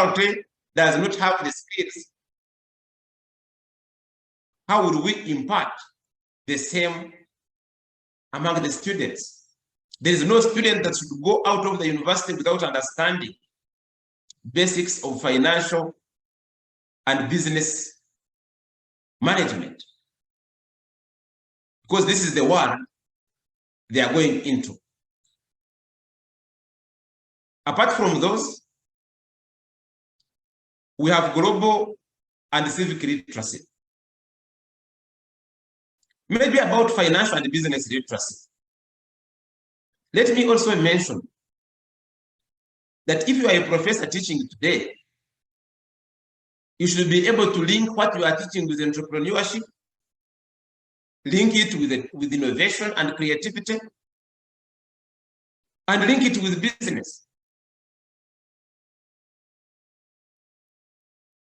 faculty does not have the skills, how would we impart the same among the students? There is no student that should go out of the university without understanding basics of financial and business management, because this is the world they are going into. Apart from those, we have global and civic literacy. Maybe about financial and business literacy. Let me also mention that if you are a professor teaching today, you should be able to link what you are teaching with entrepreneurship, link it with innovation and creativity, and link it with business.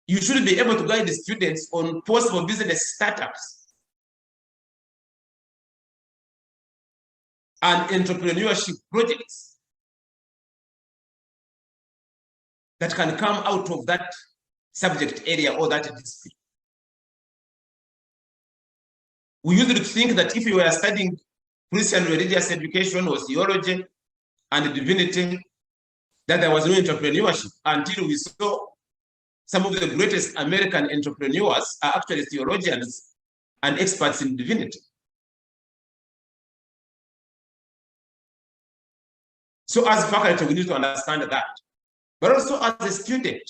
You should be able to guide the students on possible business startups and entrepreneurship projects that can come out of that subject area or that discipline. We usually think that if you were studying Christian religious education or theology and divinity, that there was no entrepreneurship, until we saw some of the greatest American entrepreneurs are actually theologians and experts in divinity. So as faculty, we need to understand that. But also as a student,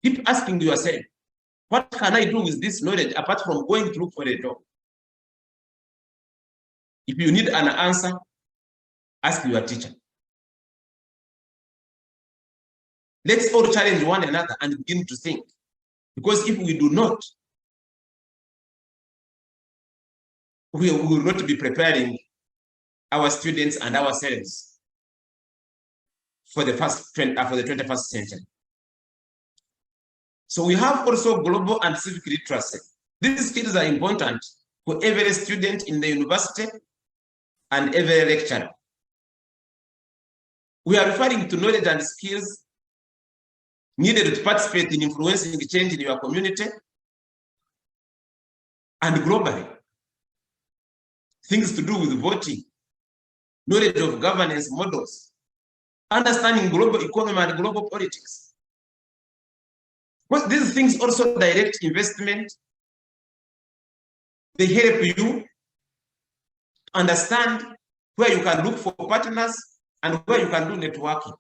keep asking yourself, what can I do with this knowledge apart from going to look for a job? If you need an answer, ask your teacher. Let's all challenge one another and begin to think. Because if we do not, we will not be preparing our students and ourselves for the 21st century. So we have also global and civic literacy. These skills are important for every student in the university and every lecturer. We are referring to knowledge and skills needed to participate in influencing change in your community and globally. Things to do with voting, knowledge of governance models, understanding global economy and global politics. But these things also direct investment. They help you understand where you can look for partners and where you can do networking.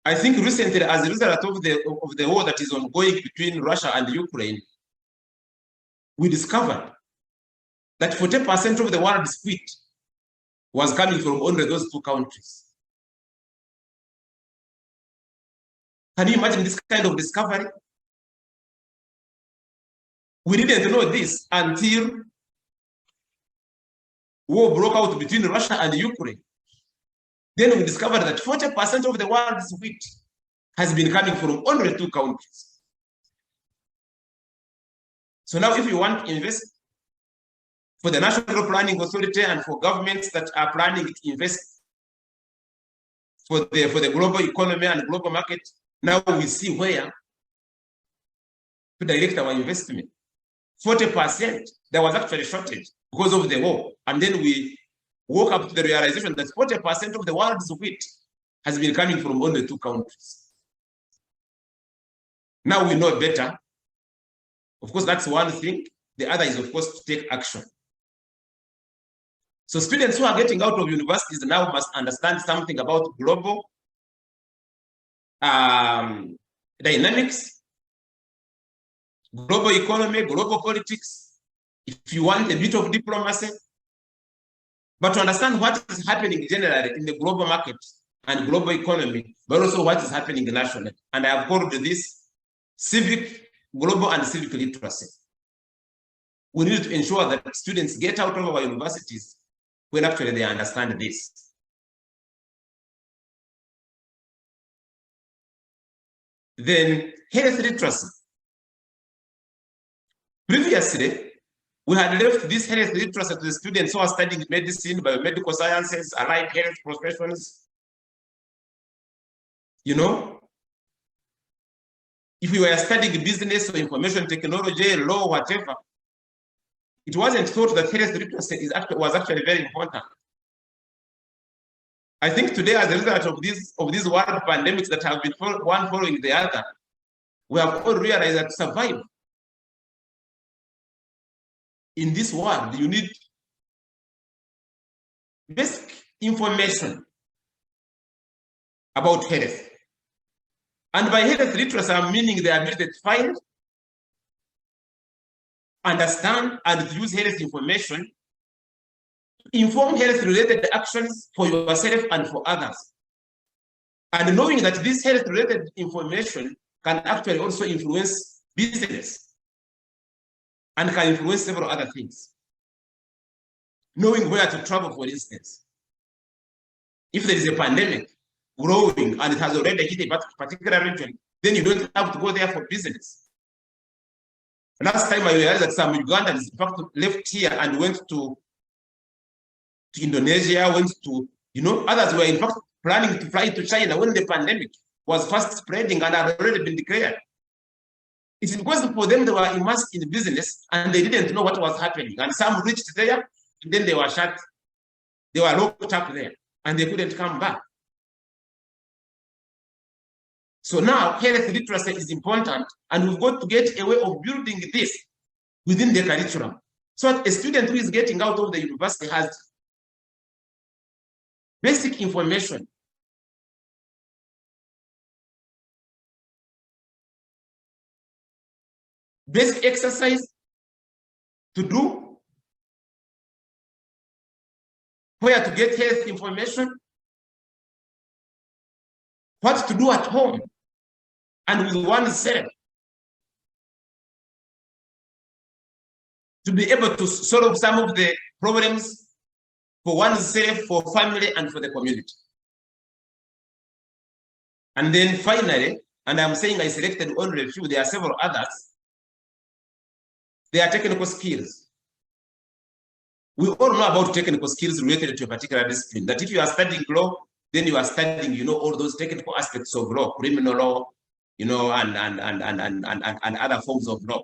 I think recently, as a result of the war that is ongoing between Russia and Ukraine, we discovered that 40% of the world's wheat was coming from only those two countries. Can you imagine this kind of discovery? We didn't know this until war broke out between Russia and Ukraine. Then we discovered that 40% of the world's wheat has been coming from only two countries. So now if you want to invest, for the National Planning Authority and for governments that are planning to invest for the global economy and global market, now we see where to direct our investment. 40%, there was actually a shortage because of the war. And then we woke up to the realization that 40% of the world's wheat has been coming from only two countries. Now we know better. Of course, that's one thing. The other is, of course, to take action. So students who are getting out of universities now must understand something about global dynamics, global economy, global politics, if you want a bit of diplomacy, but to understand what is happening generally in the global market and global economy, but also what is happening nationally. And I have called this global and civic literacy. We need to ensure that students get out of our universities when actually they understand this. Then health literacy. Previously, we had left this health literacy to the students who are studying medicine, biomedical sciences, allied health professions. You know, if you were studying business or information technology, law, whatever, it wasn't thought that health literacy was actually very important. I think today, as a result of these world pandemics that have been one following the other, we have all realized that to survive in this world, you need basic information about health. And by health literacy, I'm meaning the ability to find, understand, and use health information to inform health-related actions for yourself and for others. And knowing that this health-related information can actually also influence business and can influence several other things. Knowing where to travel, for instance. If there is a pandemic growing and it has already hit a particular region, then you don't have to go there for business. Last time I realized that some Ugandans, in fact, left here and went to Indonesia, went to, others were in fact planning to fly to China when the pandemic was fast spreading and had already been declared. It's because for them they were immersed in business and they didn't know what was happening. And some reached there, and then they were shut, they were locked up there, and they couldn't come back. So now health literacy is important, and we've got to get a way of building this within the curriculum. So that a student who is getting out of the university has basic information, basic exercise to do, where to get health information, what to do at home and with oneself to be able to solve some of the problems for oneself, for family, and for the community. And then finally, and I'm saying I selected only a few, there are several others, they are technical skills. We all know about technical skills related to a particular discipline, that if you are studying law, then you are studying, all those technical aspects of law, criminal law, and other forms of law,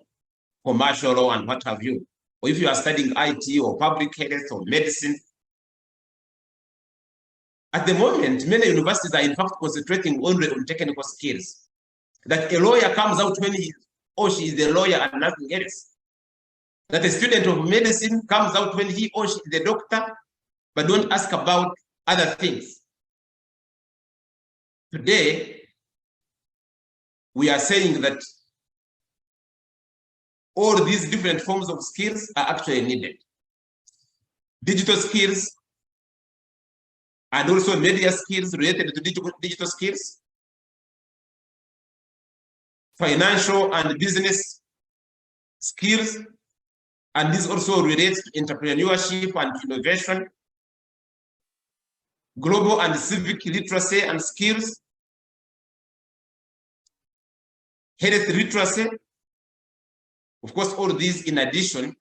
commercial law and what have you. Or if you are studying IT or public health or medicine. At the moment, many universities are in fact concentrating only on technical skills. That a lawyer comes out when he or she is a lawyer and nothing else. That a student of medicine comes out when he or she is a doctor, but don't ask about other things. Today, we are saying that all these different forms of skills are actually needed. Digital skills, and also media skills related to digital skills, financial and business skills, and this also relates to entrepreneurship and innovation, global and civic literacy and skills, health literacy, of course, all these in addition to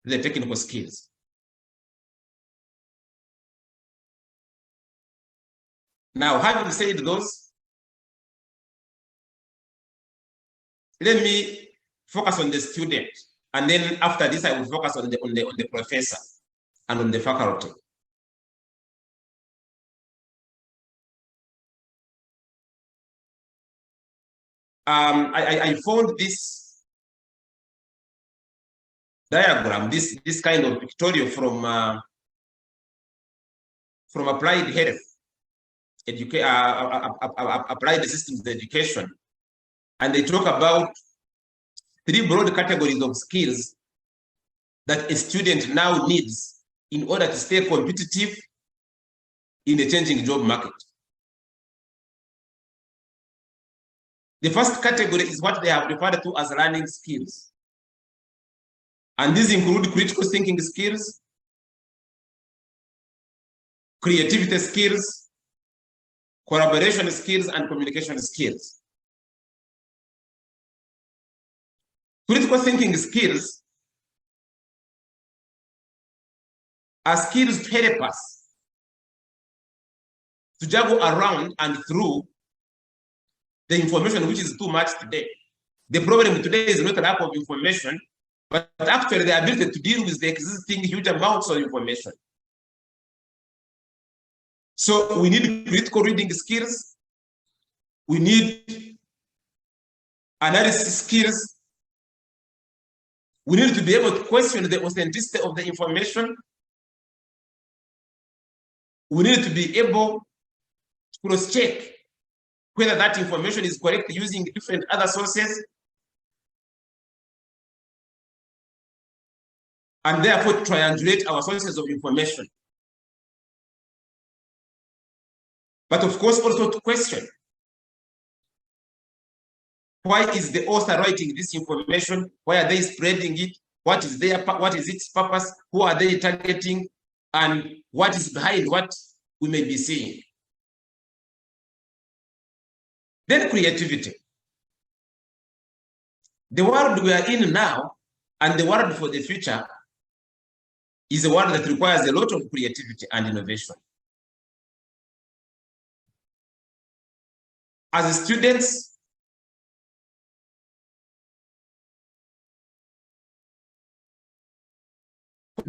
the technical skills. Now, having said those, let me focus on the student, and then after this, I will focus on the professor and on the faculty. I found this diagram, this kind of pictorial from applied health, applied systems education, and they talk about 3 broad categories of skills that a student now needs in order to stay competitive in a changing job market. The first category is what they have referred to as learning skills. And these include critical thinking skills, creativity skills, collaboration skills, and communication skills. Critical thinking skills are skills to help us to juggle around and through the information which is too much today. The problem today is not a lack of information, but actually the ability to deal with the existing huge amounts of information. So we need critical reading skills. We need analysis skills. We need to be able to question the authenticity of the information. We need to be able to cross-check whether that information is correct using different other sources. And therefore triangulate our sources of information. But of course, also to question, why is the author writing this information? Why are they spreading it? What is its purpose? Who are they targeting? And what is behind what we may be seeing? Then creativity. The world we are in now and the world for the future is a world that requires a lot of creativity and innovation. As students,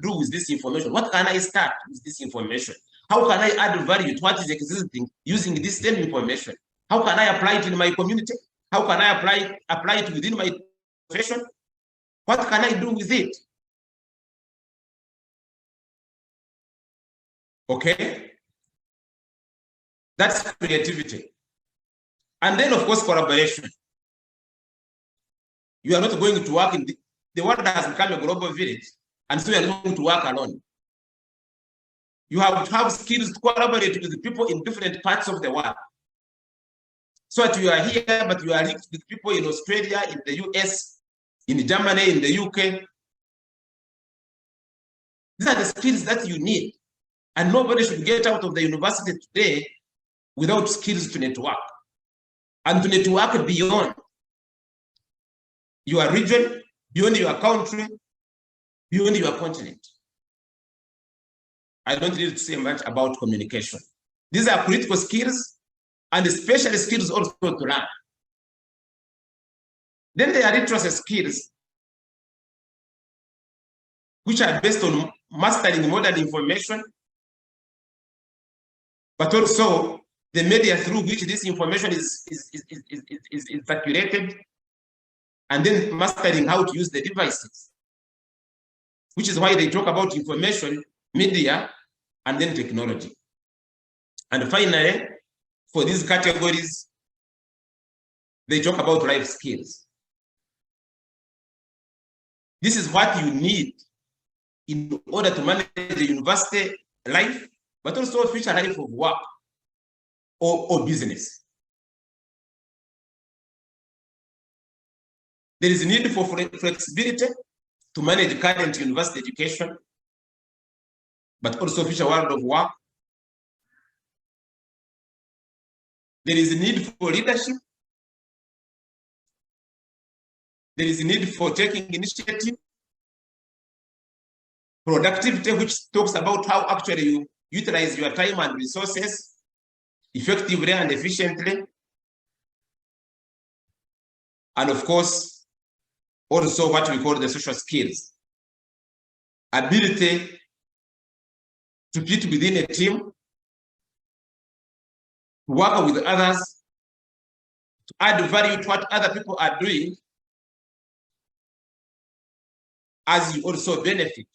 do with this information? What can I start with this information? How can I add value to what is existing using this same information? How can I apply it in my community? How can I apply it within my profession? What can I do with it? Okay? That's creativity. And then, of course, collaboration. You are not going to work in the world has become a global village, and so you are not going to work alone. You have to have skills to collaborate with people in different parts of the world. So that you are here, but you are linked with people in Australia, in the US, in Germany, in the UK. These are the skills that you need. And nobody should get out of the university today without skills to network. And to network beyond your region, beyond your country, beyond your continent. I don't need to say much about communication. These are critical skills and special skills also to learn. Then there are literacy skills, which are based on mastering modern information, but also the media through which this information is circulated, and then mastering how to use the devices, which is why they talk about information, media, and then technology. And finally, for these categories, they talk about life skills. This is what you need in order to manage the university life, but also future life of work or business. There is a need for flexibility to manage current university education, but also future world of work. There is a need for leadership. There is a need for taking initiative. Productivity, which talks about how actually you utilize your time and resources effectively and efficiently. And of course, also what we call the social skills. Ability to fit within a team, to work with others, to add value to what other people are doing, as you also benefit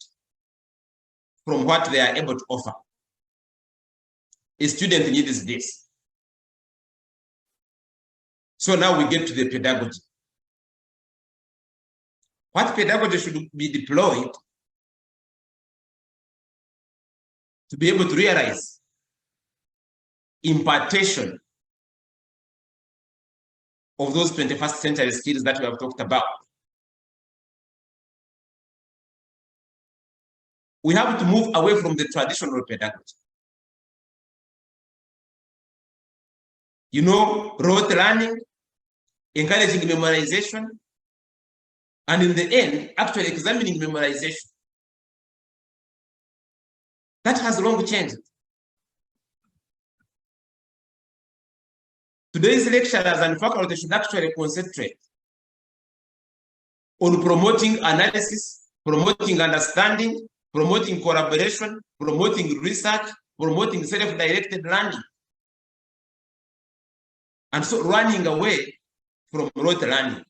from what they are able to offer. A student needs this. So now we get to the pedagogy. What pedagogy should be deployed to be able to realize impartation of those 21st century skills that we have talked about? We have to move away from the traditional pedagogy. You know, rote learning, encouraging memorization, and in the end, actually examining memorization. That has long changed. Today's lecturers and faculty should actually concentrate on promoting analysis, promoting understanding, promoting collaboration, promoting research, promoting self-directed learning, and so running away from rote learning.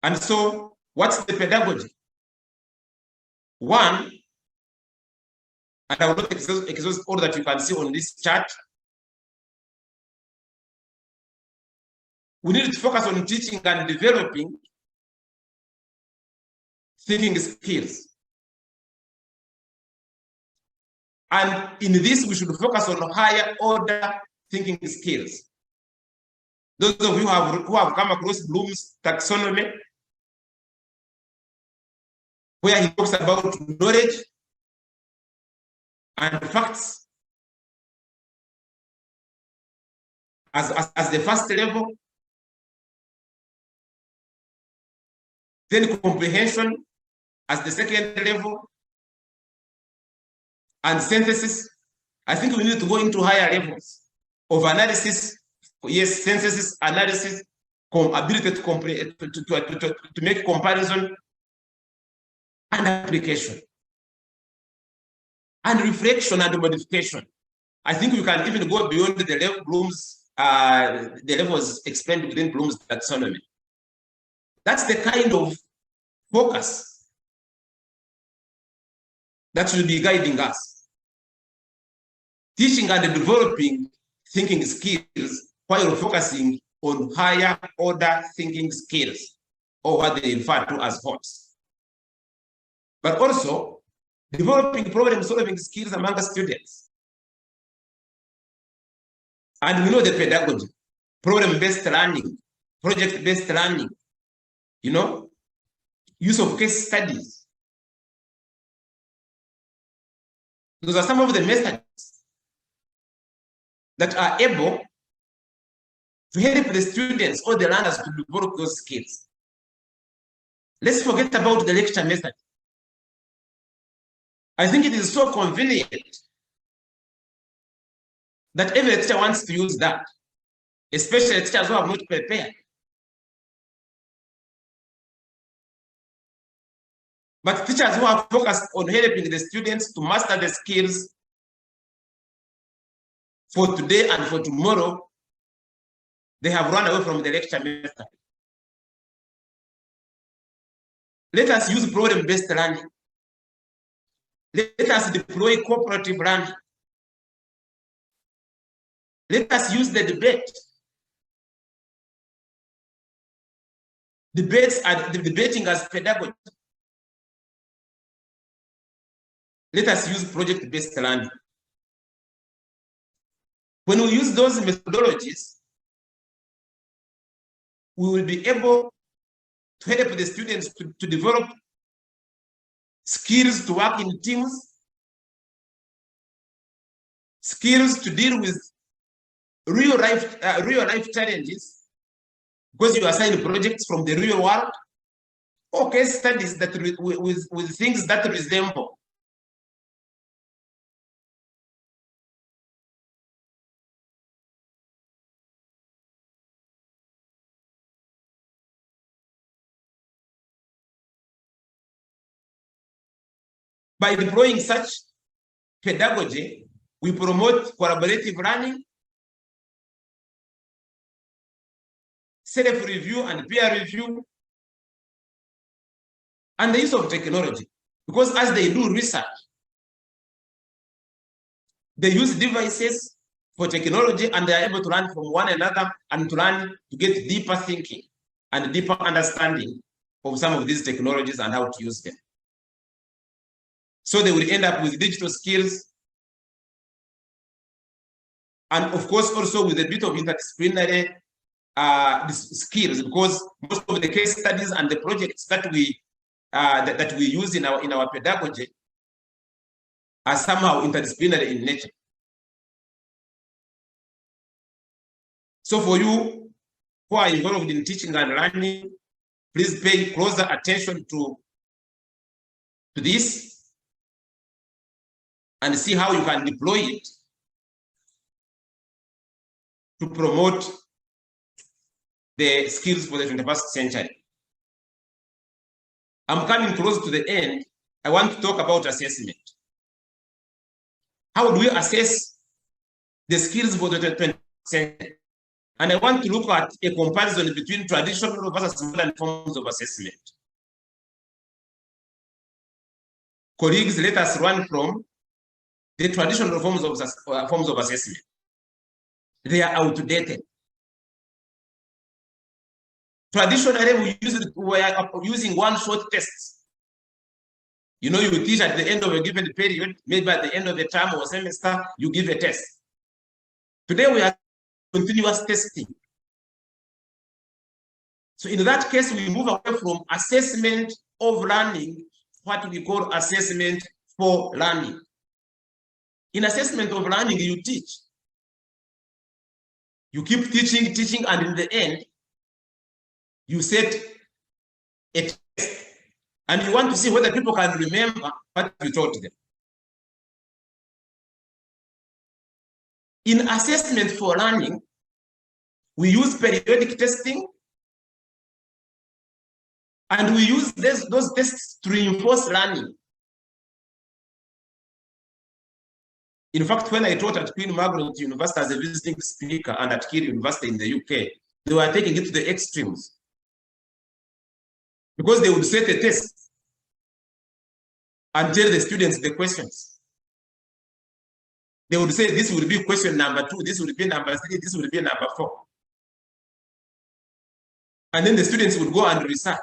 And so, what's the pedagogy? One, and I will not exhaust all that you can see on this chart. We need to focus on teaching and developing thinking skills. And in this, we should focus on higher order thinking skills. Those of you who have come across Bloom's taxonomy, where he talks about knowledge and facts as the first level, then comprehension as the second level, and synthesis. I think we need to go into higher levels of analysis. Yes, synthesis, analysis, ability to make comparison and application, and reflection and modification. I think we can even go beyond the level the levels explained within Bloom's taxonomy. That's the kind of focus that should be guiding us. Teaching and developing thinking skills while focusing on higher order thinking skills, or what they refer to as HOTS. But also developing problem-solving skills among students. And we know the pedagogy, problem-based learning, project-based learning, use of case studies. Those are some of the methods that are able to help the students or the learners to develop those skills. Let's forget about the lecture method. I think it is so convenient that every teacher wants to use that, especially teachers who have not prepared. But teachers who are focused on helping the students to master the skills for today and for tomorrow, they have run away from the lecture method. Let us use problem-based learning. Let us deploy cooperative learning. Let us use the debate. Debating as pedagogy. Let us use project-based learning. When we use those methodologies, we will be able to help the students to develop skills to work in teams, skills to deal with real life challenges, because you assign projects from the real world, or case studies that with things that resemble. By deploying such pedagogy, we promote collaborative learning, self-review and peer review, and the use of technology. Because as they do research, they use devices for technology, and they are able to learn from one another and to learn to get deeper thinking and deeper understanding of some of these technologies and how to use them. So they will end up with digital skills, and of course also with a bit of interdisciplinary skills, because most of the case studies and the projects that we use in our pedagogy are somehow interdisciplinary in nature. So for you who are involved in teaching and learning, please pay closer attention to this and see how you can deploy it to promote the skills for the 21st century. I'm coming close to the end. I want to talk about assessment. How do we assess the skills for the 21st century? And I want to look at a comparison between traditional versus modern forms of assessment. Colleagues, let us run from the traditional forms of assessment. They are outdated. Traditionally, we are using one-shot tests. You know, you teach at the end of a given period, maybe at the end of the term or semester, you give a test. Today, we are continuous testing. So in that case, we move away from assessment of learning, what we call assessment for learning. In assessment of learning, you teach. You keep teaching, and in the end, you set a test. And you want to see whether people can remember what you taught them. In assessment for learning, we use periodic testing, and we use those tests to reinforce learning. In fact, when I taught at Queen Margaret University as a visiting speaker and at Keele University in the UK, they were taking it to the extremes. Because they would set a test and tell the students the questions. They would say, this will be question number 2, this will be number 3, this will be number 4. And then the students would go and research.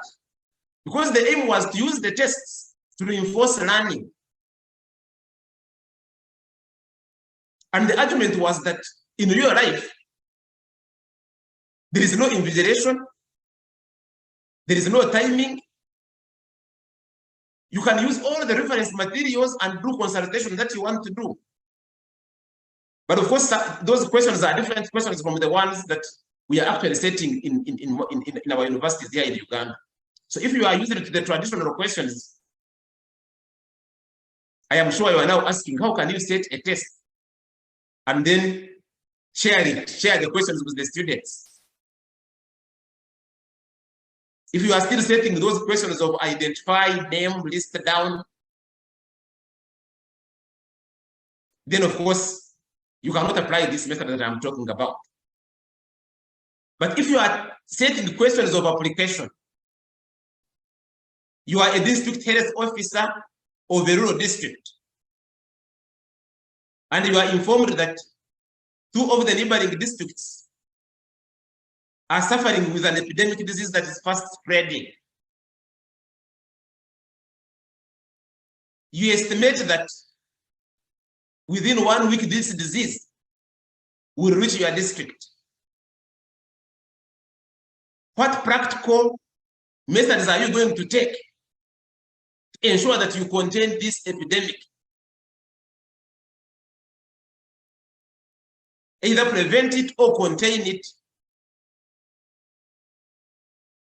Because the aim was to use the tests to reinforce learning. And the argument was that in real life, there is no invigilation, there is no timing. You can use all the reference materials and do consultation that you want to do. But of course, those questions are different questions from the ones that we are actually setting in our universities here in Uganda. So if you are using it to the traditional questions, I am sure you are now asking, how can you set a test and then share the questions with the students? If you are still setting those questions of identify, name, list down, then of course, you cannot apply this method that I'm talking about. But if you are setting questions of application, you are a district health officer of a rural district, and you are informed that 2 of the neighboring districts are suffering with an epidemic disease that is fast spreading. You estimate that within 1 week, this disease will reach your district. What practical methods are you going to take to ensure that you contain this epidemic? Either prevent it or contain it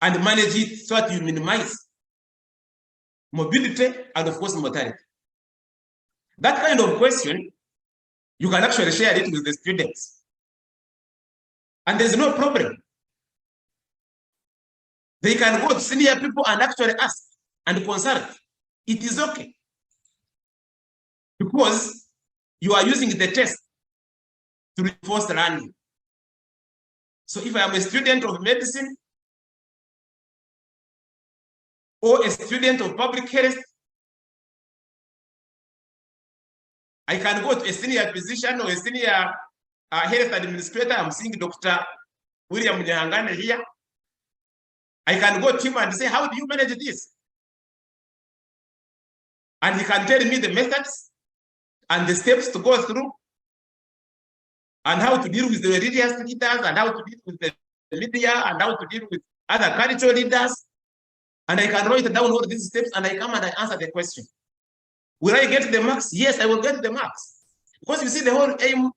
and manage it so that you minimize mobility and, of course, mortality. That kind of question, you can actually share it with the students. And there's no problem. They can go to senior people and actually ask and consult. It is okay. Because you are using the test to reinforce learning. So if I am a student of medicine or a student of public health, I can go to a senior physician or a senior health administrator. I'm seeing Dr. William Nyangane here. I can go to him and say, how do you manage this? And he can tell me the methods and the steps to go through and how to deal with the religious leaders and how to deal with the media and how to deal with other cultural leaders. And I can write down all these steps and I come and I answer the question. Will I get the marks? Yes, I will get the marks. Because you see, the whole aim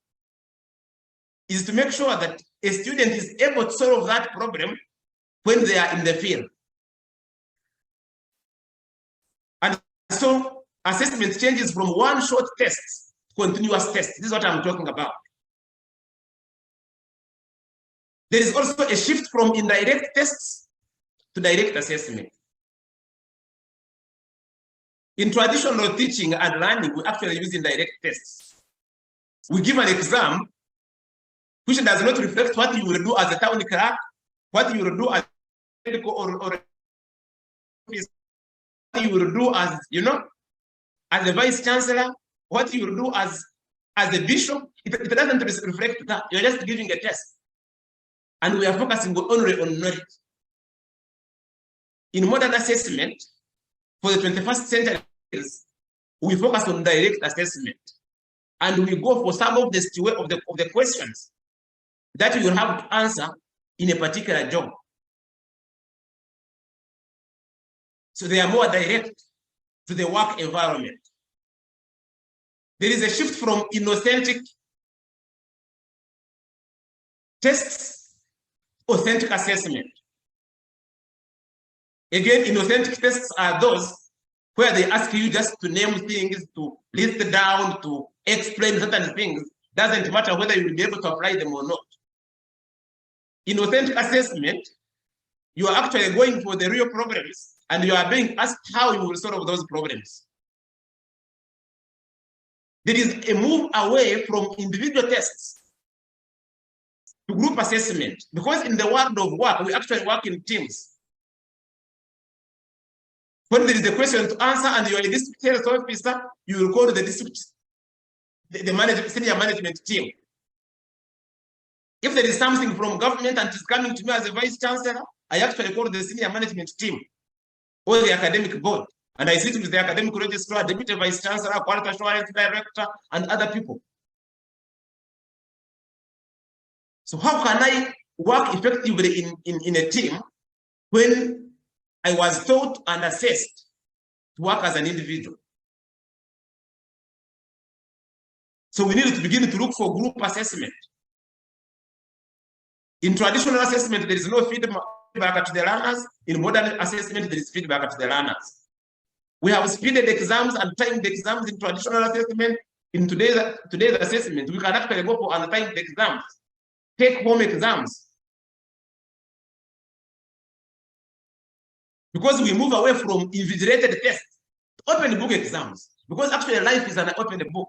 is to make sure that a student is able to solve that problem when they are in the field. And so assessment changes from one-shot tests to continuous tests. This is what I'm talking about. There is also a shift from indirect tests to direct assessment. In traditional teaching and learning, we actually use indirect tests. We give an exam which does not reflect what you will do as a town clerk, what you will do as a medical or what you will do as, as a vice chancellor, what you will do as a bishop. It doesn't reflect that. You're just giving a test. And we are focusing only on knowledge. In modern assessment, for the 21st century, we focus on direct assessment. And we go for some of the questions that you will have to answer in a particular job. So they are more direct to the work environment. There is a shift from inauthentic tests, authentic assessment. Again, inauthentic tests are those where they ask you just to name things, to list down, to explain certain things. Doesn't matter whether you will be able to apply them or not. In authentic assessment, you are actually going for the real problems and you are being asked how you will solve those problems. There is a move away from individual tests to group assessment, because in the world of work, we actually work in teams. When there is a question to answer and you are a district health officer, you will call the district, the senior management team. If there is something from government and it's coming to me as a vice chancellor, I actually call the senior management team or the academic board. And I sit with the academic registrar, deputy vice chancellor, quality assurance director, and other people. So how can I work effectively in a team when I was taught and assessed to work as an individual? So we need to begin to look for group assessment. In traditional assessment, there is no feedback to the learners. In modern assessment, there is feedback to the learners. We have speeded exams and timed exams in traditional assessment. In today's assessment, we can actually go for untimed exams, take home exams. Because we move away from invigilated tests, open book exams, because actually life is an open book.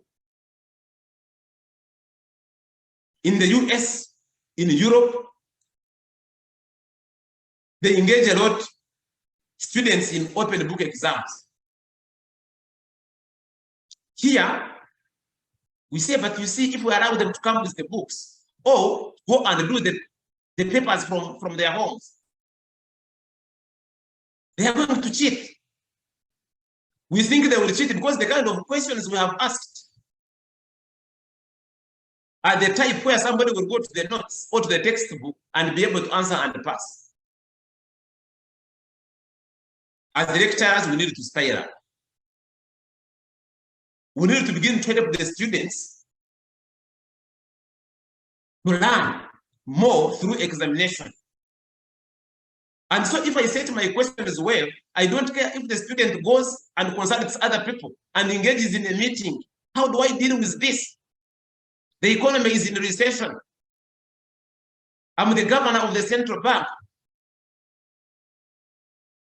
In the US, in Europe, they engage a lot students in open book exams. Here, we say, but you see, if we allow them to come with the books or go and do the papers from their homes, they are going to cheat. We think they will cheat because the kind of questions we have asked are the type where somebody will go to the notes or to the textbook and be able to answer and pass. As lecturers, we need to spiral. We need to begin to help the students to learn more through examination. And so if I set my questions well, I don't care if the student goes and consults other people and engages in a meeting. How do I deal with this? The economy is in recession. I'm the governor of the central bank.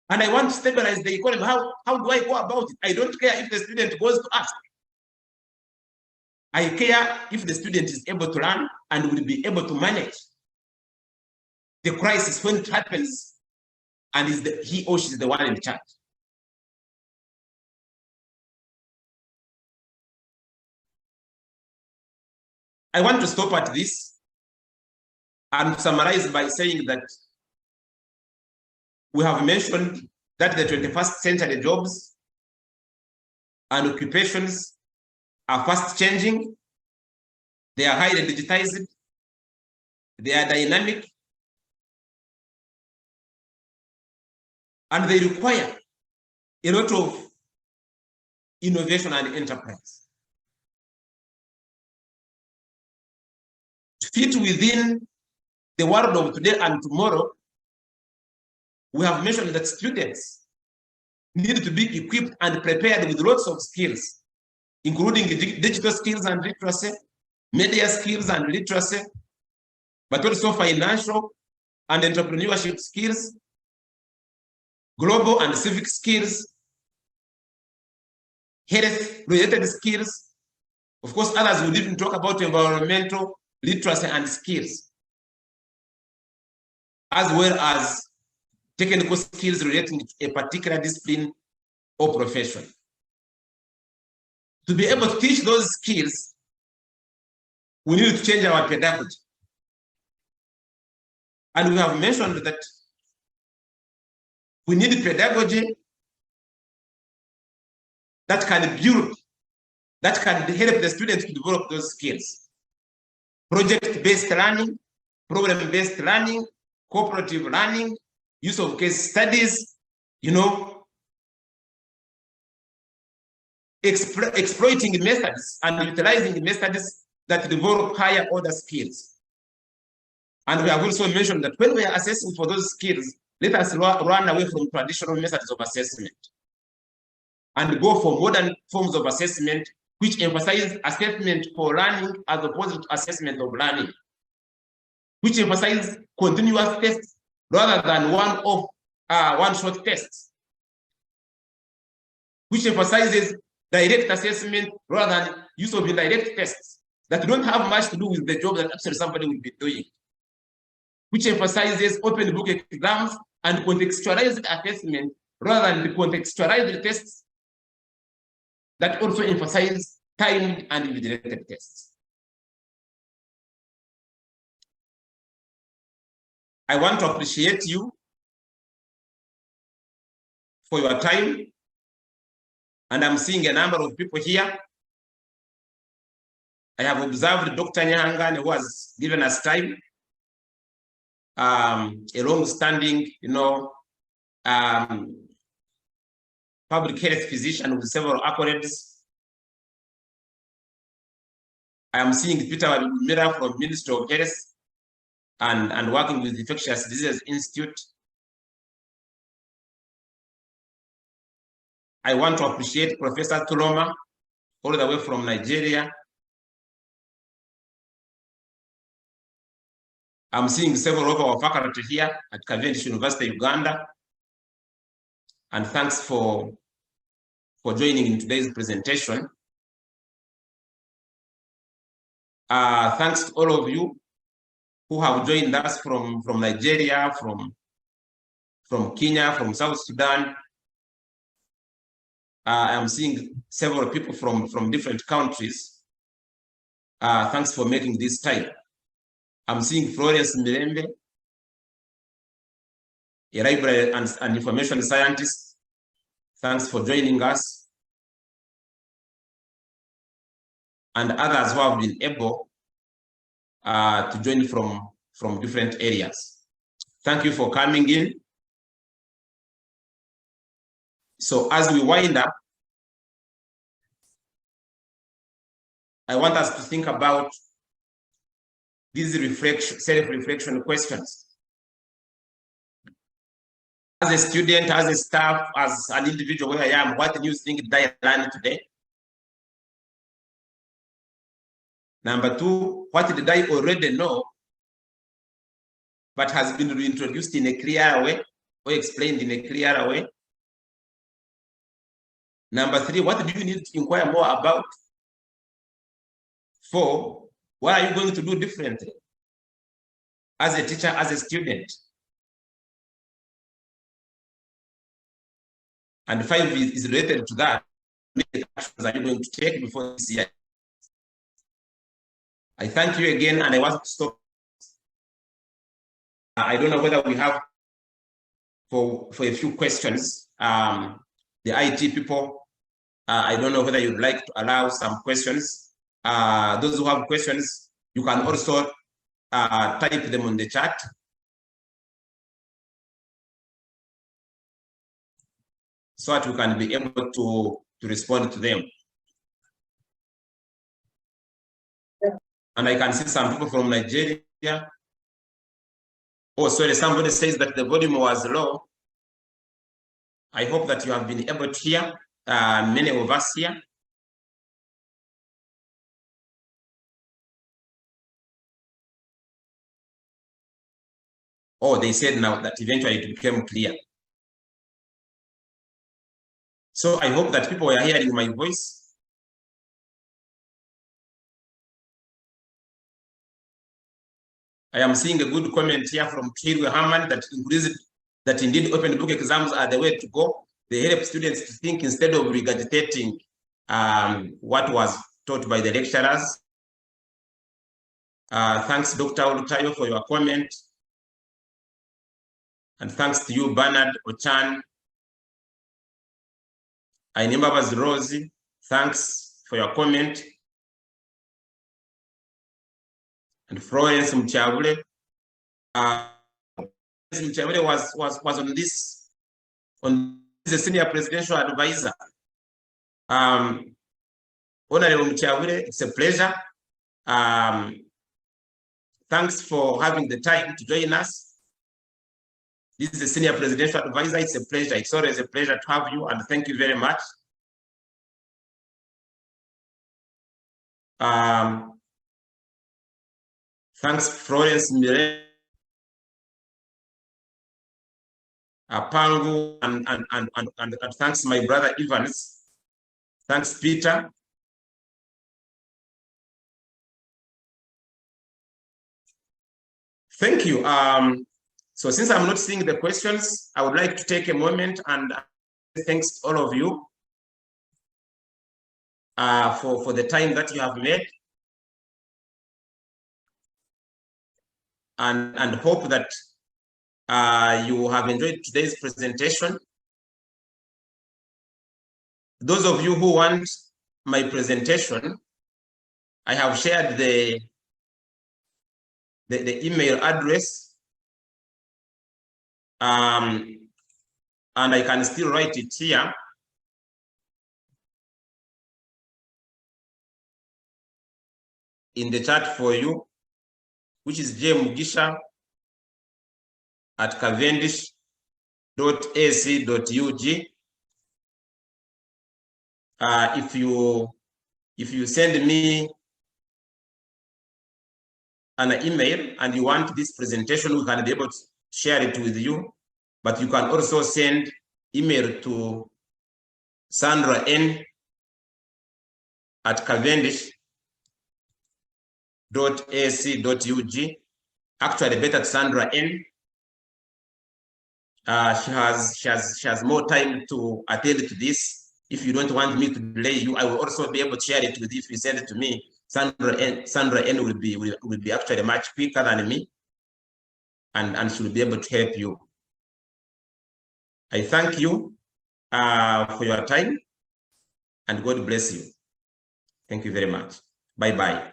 And I want to stabilize the economy. How do I go about it? I don't care if the student goes to ask. I care if the student is able to learn and will be able to manage the crisis when it happens and he or she is the one in charge. I want to stop at this and summarize by saying that we have mentioned that the 21st century jobs and occupations are fast changing, they are highly digitized, they are dynamic, and they require a lot of innovation and enterprise. To fit within the world of today and tomorrow, we have mentioned that students need to be equipped and prepared with lots of skills, including digital skills and literacy, media skills and literacy, but also financial and entrepreneurship skills, global and civic skills, health-related skills. Of course, others will even talk about environmental literacy and skills, as well as technical skills relating to a particular discipline or profession. To be able to teach those skills, we need to change our pedagogy. And we have mentioned that we need pedagogy that can build, that can help the students to develop those skills. Project-based learning, problem-based learning, cooperative learning, use of case studies, exploiting methods and utilizing methods that develop higher order skills. And we have also mentioned that when we are assessing for those skills, let us run away from traditional methods of assessment and go for modern forms of assessment, which emphasize assessment for learning as opposed to assessment of learning, which emphasize continuous tests rather than one-shot tests, which emphasizes direct assessment rather than use of indirect tests that don't have much to do with the job that actually somebody will be doing, which emphasizes open book exams and contextualized assessment rather than the contextualized tests that also emphasize timed and invigilated tests. I want to appreciate you for your time. And I'm seeing a number of people here. I have observed Dr. Nyangan, who has given us time. A long-standing, public health physician with several accolades. I am seeing Peter Mira from Ministry of Health and working with the Infectious Diseases Institute. I want to appreciate Professor Tuloma, all the way from Nigeria. I'm seeing several of our faculty here at Cavendish University, Uganda. And thanks for joining in today's presentation. Thanks to all of you who have joined us from Nigeria, from Kenya, from South Sudan. I'm seeing several people from different countries. Thanks for making this time. I'm seeing Florence Mirembe, a library and information scientist. Thanks for joining us. And others who have been able to join from different areas. Thank you for coming in. So as we wind up, I want us to think about these self-reflection questions. As a student, as a staff, as an individual where I am, what do you think did I learn today? Number two, what did I already know, but has been reintroduced in a clear way or explained in a clearer way? Number three, what do you need to inquire more about? Four, what are you going to do differently as a teacher, as a student? And five is related to that. What actions are you going to take before this year? I thank you again, and I want to stop. I don't know whether we have for a few questions. The IT people, I don't know whether you'd like to allow some questions. Those who have questions, you can also type them on the chat. So that we can be able to respond to them. And I can see some people from Nigeria. Oh, sorry, somebody says that the volume was low. I hope that you have been able to hear, many of us here. Oh, they said now that eventually it became clear. So I hope that people are hearing my voice. I am seeing a good comment here from Kirwe Haman that increased that indeed open book exams are the way to go. They help students to think instead of regurgitating what was taught by the lecturers. Thanks, Dr. Olutayo, for your comment. And thanks to you, Bernard Ochan. I remember was Rosie. Thanks for your comment. And Florence Mchavule. Mchavule was on this, the senior presidential advisor. Honorable Mchavule, it's a pleasure. Thanks for having the time to join us. This is the senior presidential advisor. It's a pleasure. It's always a pleasure to have you, and thank you very much. Thanks, Florence Mire, Pangu, and thanks my brother Evans. Thanks, Peter. Thank you. So since I'm not seeing the questions, I would like to take a moment and thanks all of you for the time that you have made, and hope that you have enjoyed today's presentation. Those of you who want my presentation, I have shared the email address, and I can still write it here. In the chat for you, which is jmugisha@cavendish.ac.ug. If you send me an email and you want this presentation, we can be able to share it with you. But you can also send email to Sandra N at cavendish.ac.ug. Actually, better Sandra N. She has more time to attend to this. If you don't want me to delay you, I will also be able to share it with you if you send it to me. Sandra N will be actually much quicker than me, and she will be able to help you. I thank you for your time, and God bless you. Thank you very much. Bye-bye.